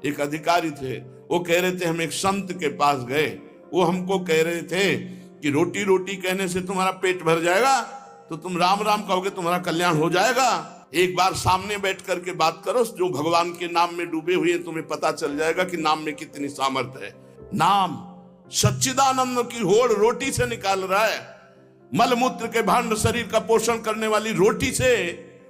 एक अधिकारी थे, वो कह रहे थे हम एक संत के पास गए, वो हमको कह रहे थे कि रोटी रोटी कहने से तुम्हारा पेट भर जाएगा, तो तुम राम राम कहोगे तुम्हारा कल्याण हो जाएगा। एक बार सामने बैठ करके बात करो, जो भगवान के नाम में डूबे हुए तुम्हें पता चल जाएगा कि नाम में कितनी सामर्थ्य है। नाम सच्चिदानंद की होड़ रोटी से निकाल रहा है, मलमूत्र के भांड शरीर का पोषण करने वाली रोटी से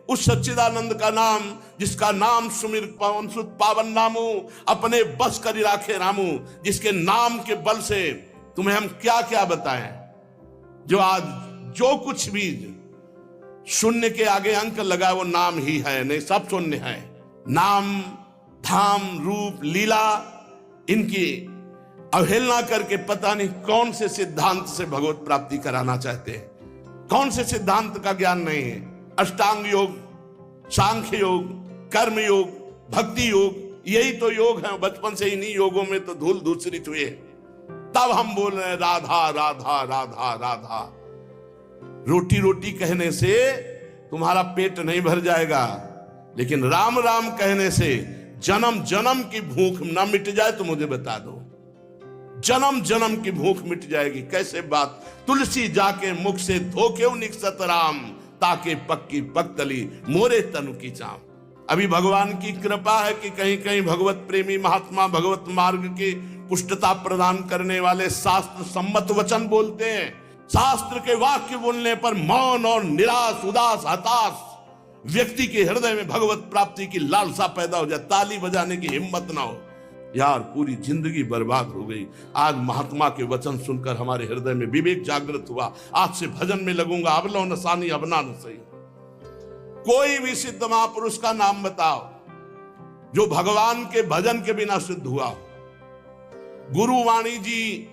उस सच्चिदानंद का नाम, जिसका नाम सुमिर पवन सुत पावन नामू, अपने बस कर राखे रामू, जिसके नाम के बल से तुम्हें हम क्या क्या बताएं। जो आज जो कुछ भी शून्य के आगे अंक लगा वो नाम ही है, नहीं सब शून्य है। नाम धाम रूप लीला इनकी अवहेलना करके पता नहीं कौन से सिद्धांत से भगवत प्राप्ति कराना चाहते हैं, कौन से सिद्धांत का ज्ञान नहीं है। अष्टांग योग, सांख्य योग, कर्म योग, भक्ति योग, यही तो योग है। बचपन से इन्हीं योगों में तो धूल धूसरित हुए, तब हम बोल रहे हैं राधा राधा राधा राधा। रोटी रोटी कहने से तुम्हारा पेट नहीं भर जाएगा, लेकिन राम राम कहने से जन्म जन्म की भूख ना मिट जाए तो मुझे बता दो, जन्म जन्म की भूख मिट जाएगी। कैसे बात, तुलसी जाके मुख से धोके निकसत राम, ताके पक्की पक्तली मोरे तनु की चाम। अभी भगवान की कृपा है कि कहीं कहीं भगवत प्रेमी महात्मा भगवत मार्ग की पुष्टता प्रदान करने वाले शास्त्र सम्मत वचन बोलते हैं। शास्त्र के वाक्य बोलने पर मौन और निराश उदास हताश व्यक्ति के हृदय में भगवत प्राप्ति की लालसा पैदा हो जाए, ताली बजाने की हिम्मत ना हो। यार पूरी जिंदगी बर्बाद हो गई। आज महात्मा के वचन सुनकर हमारे हृदय में विवेक जागृत हुआ, आज से भजन में लगूंगा। अब लो नसानी अब ना सही। कोई भी सिद्ध महापुरुष का नाम बताओ जो भगवान के भजन के बिना सिद्ध हुआ। गुरुवाणी जी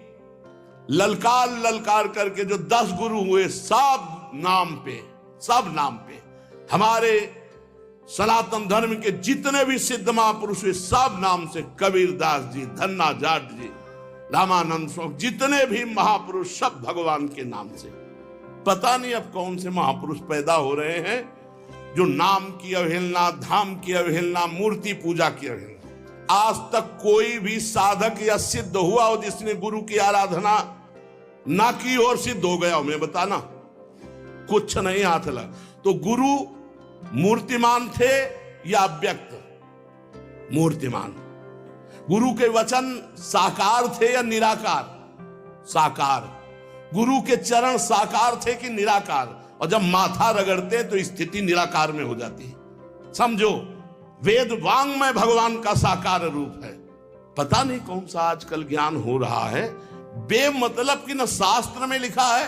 ललकार ललकार करके जो 10 गुरु हुए, सब नाम पे हमारे सनातन धर्म के जितने भी सिद्ध महापुरुष हुए सब नाम से, कबीरदास जी, धन्ना जाट जी, रामानंद स्वामी, जितने भी महापुरुष सब भगवान के नाम से। पता नहीं अब कौन से महापुरुष पैदा हो रहे हैं जो नाम की अवहेलना, धाम की अवहेलना, मूर्ति पूजा की अवहेलना। आज तक कोई भी साधक या सिद्ध हुआ हो जिसने गुरु की आराधना ना की और सिद्ध हो गया हो, मैं बताना कुछ नहीं हाथ लगा। तो गुरु मूर्तिमान थे या अव्यक्त? मूर्तिमान। गुरु के वचन साकार थे या निराकार? साकार। गुरु के चरण साकार थे कि निराकार? और जब माथा रगड़ते तो स्थिति निराकार में हो जाती है। समझो, वेद वांग में भगवान का साकार रूप है। पता नहीं कौन सा आजकल ज्ञान हो रहा है बेमतलब कि न शास्त्र में लिखा है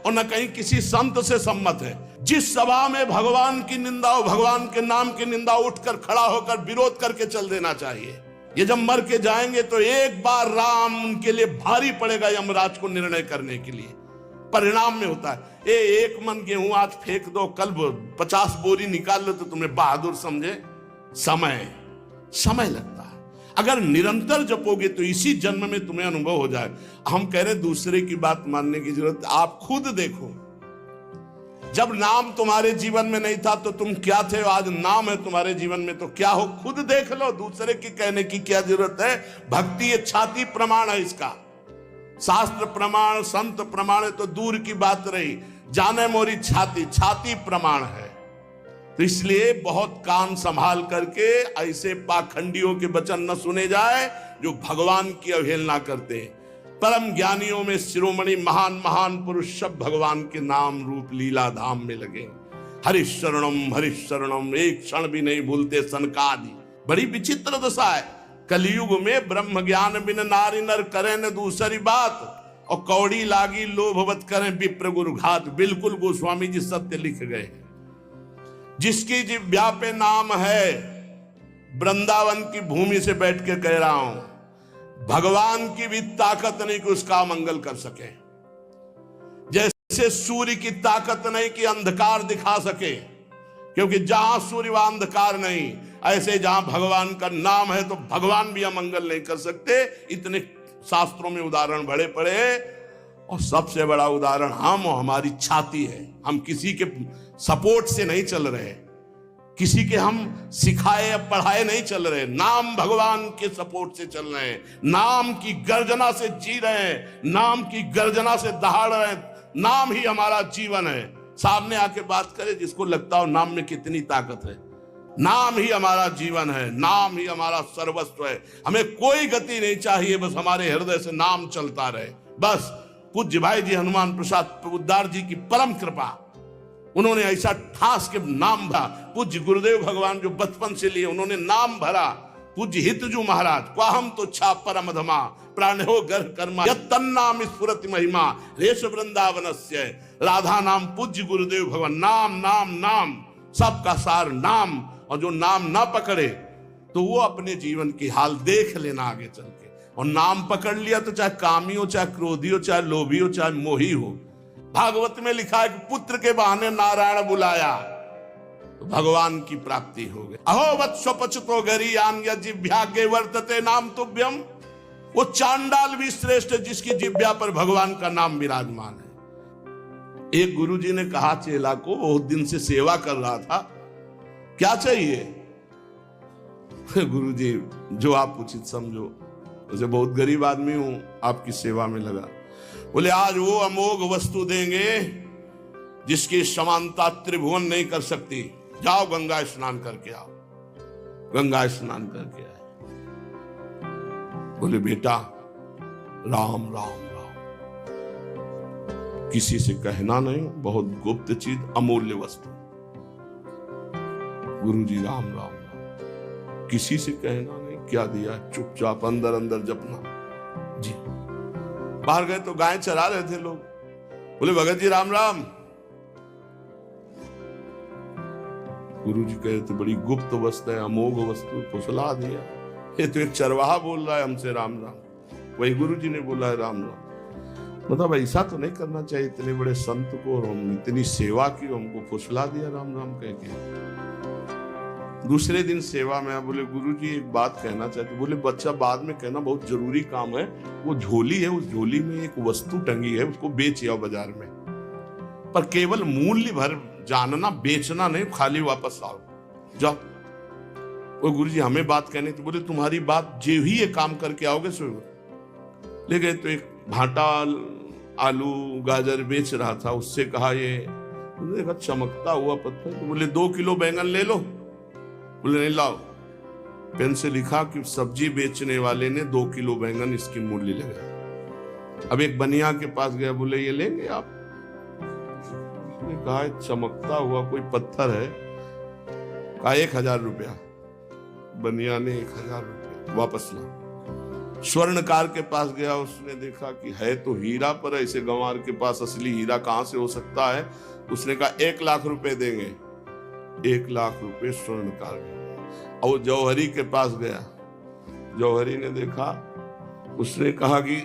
और न कहीं किसी संत से सम्मत है। जिस सभा में भगवान की निंदा हो, भगवान के नाम की निंदा, उठकर खड़ा होकर विरोध करके चल देना चाहिए। ये जब मर के जाएंगे तो एक बार राम उनके लिए भारी पड़ेगा यमराज को निर्णय करने के लिए। परिणाम में होता है एक मन गेहूं आज फेंक दो, कल 50 बोरी निकाल लो तो तुम्हें बहादुर समझे। समय लगता है। अगर निरंतर जपोगे तो इसी जन्म में तुम्हें अनुभव हो जाए। हम कह रहे दूसरे की बात मानने की जरूरत, आप खुद देखो। जब नाम तुम्हारे जीवन में नहीं था तो तुम क्या थे, आज नाम है तुम्हारे जीवन में तो क्या हो, खुद देख लो। दूसरे की कहने की क्या जरूरत है। भक्ति ये छाती प्रमाण है इसका। शास्त्र प्रमाण, संत प्रमाण है तो दूर की बात रही, जाने मोरी छाती प्रमाण है। तो इसलिए बहुत कान संभाल करके ऐसे पाखंडियों के वचन न सुने जाए जो भगवान की अवहेलना करते हैं। परम ज्ञानियों में शिरोमणि महान महान पुरुष सब भगवान के नाम रूप लीला धाम में लगे। हरिशरणम एक क्षण भी नहीं भूलते सनकादि। बड़ी विचित्र दशा है। कलयुग में ब्रह्म ज्ञान बिन नारी नर करें न दूसरी बात, और कौड़ी लागी लोभवत करें विप्र गुरु घात। बिल्कुल गोस्वामी जी सत्य लिख गए। जिसकी जिह्वा पे नाम है, वृंदावन की भूमि से बैठ के कह रहा हूं, भगवान की भी ताकत नहीं कि उसका मंगल कर सके। जैसे सूर्य की ताकत नहीं कि अंधकार दिखा सके, क्योंकि जहां सूर्य वहां अंधकार नहीं। ऐसे जहां भगवान का नाम है तो भगवान भी अमंगल नहीं कर सकते। इतने शास्त्रों में उदाहरण बड़े पड़े, और सबसे बड़ा उदाहरण हम और हमारी छाती है। हम किसी के सपोर्ट से नहीं चल रहे। किसी के हम सिखाए या पढ़ाए नहीं चल रहे, नाम भगवान के सपोर्ट से चल रहे हैं, नाम की गर्जना से जी रहे हैं, नाम की गर्जना से दहाड़ रहे हैं। नाम ही हमारा जीवन है। सामने आके बात करे जिसको लगता हो नाम में कितनी ताकत है। नाम ही हमारा जीवन है, नाम ही हमारा सर्वस्व है। हमें कोई गति नहीं चाहिए, बस हमारे हृदय से नाम चलता रहे। बस पूज्य भाई जी हनुमान प्रसाद पोद्दार जी की परम कृपा, उन्होंने ऐसा ठास के नाम भरा। पूज्य गुरुदेव भगवान जो बचपन से लिए उन्होंने नाम भरा। पूज्य हितजू महाराज क्वाहम तो छा परम धमा प्राण हो गर्भ कर्मा तन्नाम स्फुरति महिमा रेश वृंदावनस्य। राधा नाम पूज्य गुरुदेव भगवान, नाम नाम नाम सबका सार नाम। और जो नाम ना पकड़े तो वो अपने जीवन की हाल देख लेना आगे चल के। और नाम पकड़ लिया तो चाहे कामी हो, चाहे क्रोधी हो, चाहे लोभी हो, चाहे मोही हो। भागवत में लिखा है कि पुत्र के बहाने नारायण बुलाया तो भगवान की प्राप्ति हो गई। अहो वत्सो पचतो गरीयान जिह्वाग्रे वर्तते नाम तुभ्यम। वो चांडाल भी श्रेष्ठ जिसकी जिह्वा पर भगवान का नाम विराजमान है। एक गुरुजी ने कहा चेला को, वो दिन से सेवा कर रहा था, क्या चाहिए? गुरुजी जो आप उचित समझो। वैसे बहुत गरीब आदमी हूं, आपकी सेवा में लगा। बोले आज वो अमोघ वस्तु देंगे जिसकी समानता त्रिभुवन नहीं कर सकती। जाओ गंगा स्नान करके आओ। गंगा स्नान करके आए। बोले बेटा राम राम राम, किसी से कहना नहीं, बहुत गुप्त चीज, अमूल्य वस्तु। गुरुजी राम राम राम, किसी से कहना नहीं। क्या दिया? चुपचाप अंदर अंदर जपना जी। बाहर गए तो गाय चरा रहे थे लोग। बोले भगत जी राम राम। गुरुजी कहे तो बड़ी गुप्त वस्तु है, अमोघ वस्तु, फुसला दिया। ये तो एक चरवाहा बोल रहा है हमसे राम राम। वही गुरुजी ने बोला है राम राम। मतलब ऐसा तो नहीं करना चाहिए, इतने बड़े संत को और हम इतनी सेवा की, हमको फुसला दिया राम राम कह के। दूसरे दिन सेवा में बोले गुरुजी एक बात कहना चाहते। बोले बच्चा बाद में कहना, बहुत जरूरी काम है। वो झोली है, उस झोली में एक वस्तु टंगी है, उसको बेच आओ बाजार में, पर केवल मूल्य भर जानना, बेचना नहीं, खाली वापस आओ। जाओ। वो गुरुजी हमें बात कहने तो बोले तुम्हारी बात जो ही ये काम करके आओगे सो। ले गए तो एक भाटा आलू गाजर बेच रहा था, उससे कहा ये देखा चमकता हुआ पत्थर। तो बोले 2 किलो बैंगन ले लो। बोले नहीं लाओ। पेन से लिखा कि सब्जी बेचने वाले ने 2 किलो बैंगन इसकी मूल्य लगाया। अब एक बनिया के पास गया, बोले ये लेंगे आप? उसने कहा चमकता हुआ कोई पत्थर है। कहा 1000 रुपया। बनिया ने 1000 रुपया वापस ला। स्वर्णकार के पास गया, उसने देखा कि है तो हीरा, पर ऐसे गंवार के पास असली हीरा कहां से हो सकता है। उसने कहा 1 लाख रुपए देंगे। 1 लाख रुपए स्वर्णकार के। और जौहरी के पास गया, जौहरी ने देखा, उसने कहा कि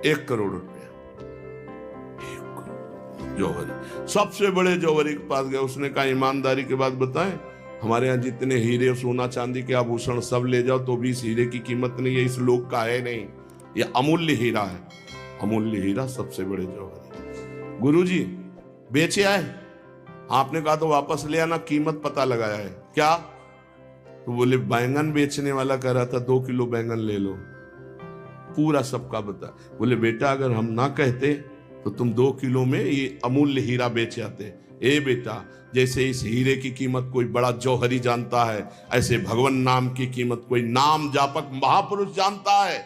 1 करोड़ रुपया। जौहरी सबसे बड़े जौहरी के पास गया, उसने कहा ईमानदारी के बाद बताएं, हमारे यहाँ जितने हीरे सोना चांदी के आभूषण सब ले जाओ तो भी इस हीरे की कीमत नहीं है, इस लोक का है नहीं, ये अमूल्य हीरा है। अमूल्य हीरा सबसे बड़े जौहरी। गुरुजी बेचे आए? आपने कहा तो वापस ले आना, कीमत पता लगाया है। क्या? तो बोले बैंगन बेचने वाला कह रहा था 2 किलो बैंगन ले लो। पूरा सबका बता। बोले बेटा अगर हम ना कहते तो तुम 2 किलो में ये अमूल्य हीरा बेच आते। ए बेटा, जैसे इस हीरे की कीमत कोई बड़ा जौहरी जानता है, ऐसे भगवान नाम की कीमत कोई नाम जापक महापुरुष जानता है।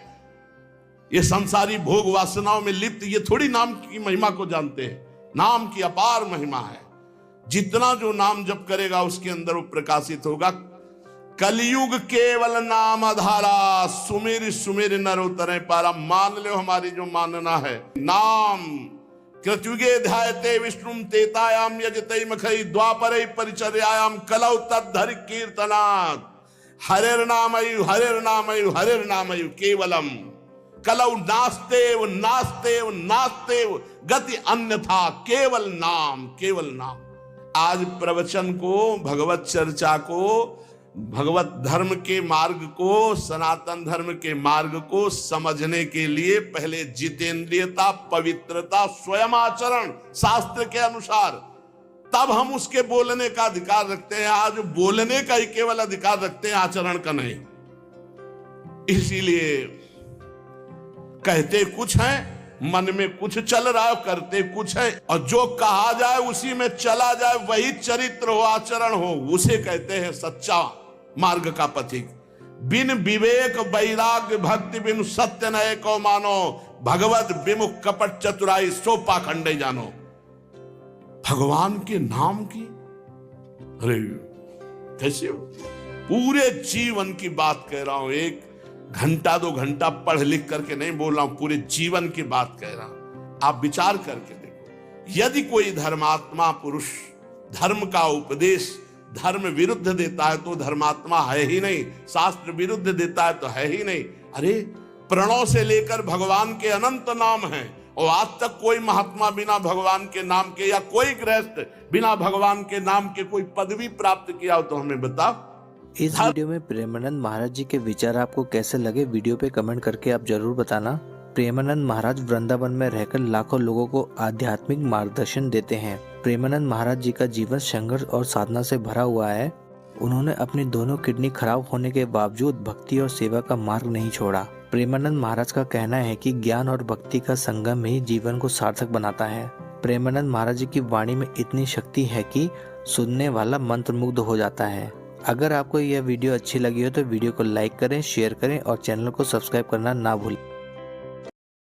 ये संसारी भोग वासनाओं में लिप्त ये थोड़ी नाम की महिमा को जानते हैं। नाम की अपार महिमा है। जितना जो नाम जप करेगा उसके अंदर वो प्रकाशित होगा। कलयुग केवल नाम आधारा, सुमेर सुमेर नर उतरे पारा। मान लो हमारी जो मानना है, नाम कृतयुगे ध्यायते विष्णुम तेतायाम यजते मखई द्वापरे परिचर्यायाम कलौ तद्धर कीर्तनात्। हरेर नामयु हरेर नामयु हरेर नामयु केवलम कलौ नास्तेव नास्तेव नास्तेव गति अन्यथा केवल नाम केवल नाम। आज प्रवचन को, भगवत चर्चा को, भगवत धर्म के मार्ग को, सनातन धर्म के मार्ग को समझने के लिए पहले जितेंद्रियता, पवित्रता, स्वयं आचरण शास्त्र के अनुसार, तब हम उसके बोलने का अधिकार रखते हैं। आज बोलने का ही केवल अधिकार रखते हैं, आचरण का नहीं। इसीलिए कहते कुछ है, मन में कुछ चल रहा है, करते कुछ है, और जो कहा जाए उसी में चला जाए, वही चरित्र हो, आचरण हो, उसे कहते हैं सच्चा मार्ग का पथिक। बिन विवेक वैराग्य भक्ति बिन सत्य न एको मानो, भगवत विमुख कपट चतुराई सो पाखंडे जानो। भगवान के नाम की, अरे कैसे पूरे जीवन की बात कह रहा हूं, एक घंटा 2 घंटा पढ़ लिख करके नहीं बोल रहा हूं, पूरे जीवन की बात कह रहा हूं। आप विचार करके देखो, यदि कोई धर्मात्मा पुरुष धर्म का उपदेश धर्म विरुद्ध देता है तो धर्मात्मा है ही नहीं, शास्त्र विरुद्ध देता है तो है ही नहीं। अरे प्रणव से लेकर भगवान के अनंत नाम हैं, और आज तक कोई महात्मा बिना भगवान के नाम के, या कोई गृहस्थ बिना भगवान के नाम के कोई पदवी प्राप्त किया हो तो हमें बताओ। इस वीडियो में प्रेमानंद महाराज जी के विचार आपको कैसे लगे, वीडियो पे कमेंट करके आप जरूर बताना। प्रेमानंद महाराज वृंदावन में रहकर लाखों लोगों को आध्यात्मिक मार्गदर्शन देते हैं। प्रेमानंद महाराज जी का जीवन संघर्ष और साधना से भरा हुआ है। उन्होंने अपनी दोनों किडनी खराब होने के बावजूद भक्ति और सेवा का मार्ग नहीं छोड़ा। प्रेमानंद महाराज का कहना है कि ज्ञान और भक्ति का संगम ही जीवन को सार्थक बनाता है। प्रेमानंद महाराज जी की वाणी में इतनी शक्ति है कि सुनने वाला मंत्रमुग्ध हो जाता है। अगर आपको यह वीडियो अच्छी लगी हो तो वीडियो को लाइक करें, शेयर करें और चैनल को सब्सक्राइब करना ना भूलें।